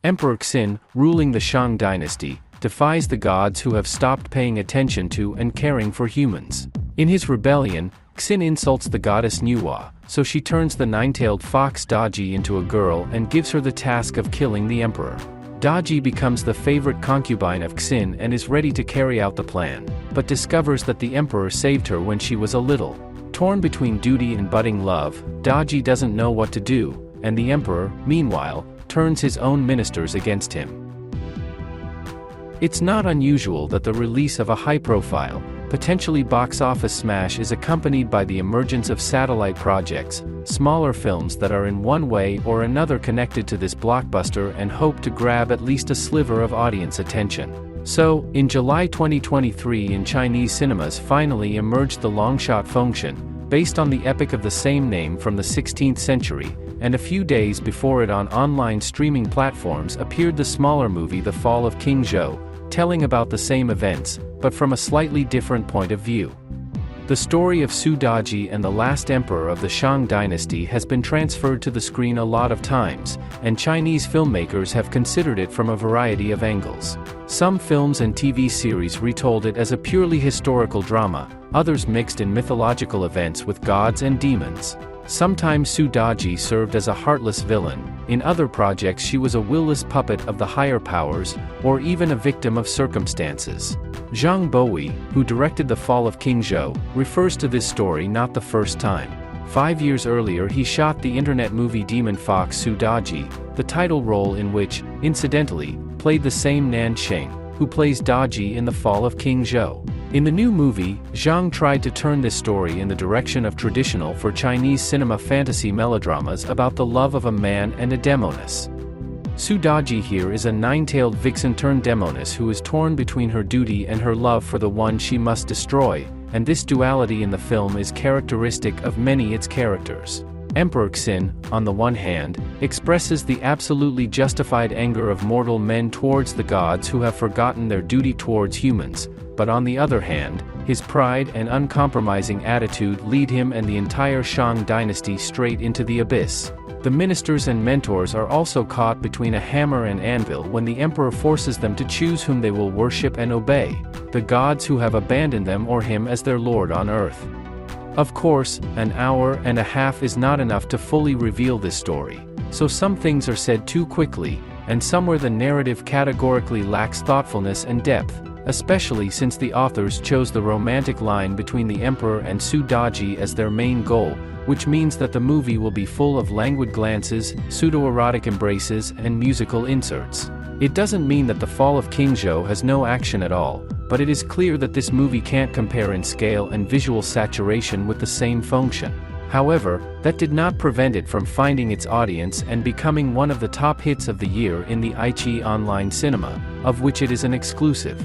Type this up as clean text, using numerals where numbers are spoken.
Emperor Xin, ruling the Shang dynasty, defies the gods who have stopped paying attention to and caring for humans. In his rebellion, Xin insults the goddess Nuwa, so she turns the nine-tailed fox Daji into a girl and gives her the task of killing the emperor. Daji becomes the favorite concubine of Xin and is ready to carry out the plan, but discovers that the emperor saved her when she was a little. Torn between duty and budding love, Daji doesn't know what to do, and the emperor, meanwhile, turns his own ministers against him. It's not unusual that the release of a high-profile, potentially box-office smash is accompanied by the emergence of satellite projects, smaller films that are in one way or another connected to this blockbuster and hope to grab at least a sliver of audience attention. So, in July 2023 in Chinese cinemas finally emerged the Longshot Fengshen, based on the epic of the same name from the 16th century, and a few days before it on online streaming platforms appeared the smaller movie The Fall of King Zhou, telling about the same events, but from a slightly different point of view. The story of Su Daji and the last emperor of the Shang dynasty has been transferred to the screen a lot of times, and Chinese filmmakers have considered it from a variety of angles. Some films and TV series retold it as a purely historical drama, others mixed in mythological events with gods and demons. Sometimes Su Daji served as a heartless villain, in other projects she was a willless puppet of the higher powers, or even a victim of circumstances. Zhang Bo-Wei, who directed The Fall of King Zhou, refers to this story not the first time. 5 years earlier he shot the internet movie Demon Fox Su Daji, the title role in which, incidentally, played the same Nan Sheng, who plays Daji in The Fall of King Zhou. In the new movie, Zhang tried to turn this story in the direction of traditional for Chinese cinema fantasy melodramas about the love of a man and a demoness. Su Daji here is a nine-tailed vixen turned demoness who is torn between her duty and her love for the one she must destroy, and this duality in the film is characteristic of many its characters. Emperor Xin, on the one hand, expresses the absolutely justified anger of mortal men towards the gods who have forgotten their duty towards humans, but on the other hand, his pride and uncompromising attitude lead him and the entire Shang dynasty straight into the abyss. The ministers and mentors are also caught between a hammer and anvil when the emperor forces them to choose whom they will worship and obey, the gods who have abandoned them or him as their lord on earth. Of course, an hour and a half is not enough to fully reveal this story, so some things are said too quickly, and somewhere the narrative categorically lacks thoughtfulness and depth, especially since the authors chose the romantic line between the emperor and Su Daji as their main goal, which means that the movie will be full of languid glances, pseudo-erotic embraces, and musical inserts. It doesn't mean that The Fall of King Zhou has no action at all, but it is clear that this movie can't compare in scale and visual saturation with the same Fengshen. However, that did not prevent it from finding its audience and becoming one of the top hits of the year in the iQIYI online cinema, of which it is an exclusive.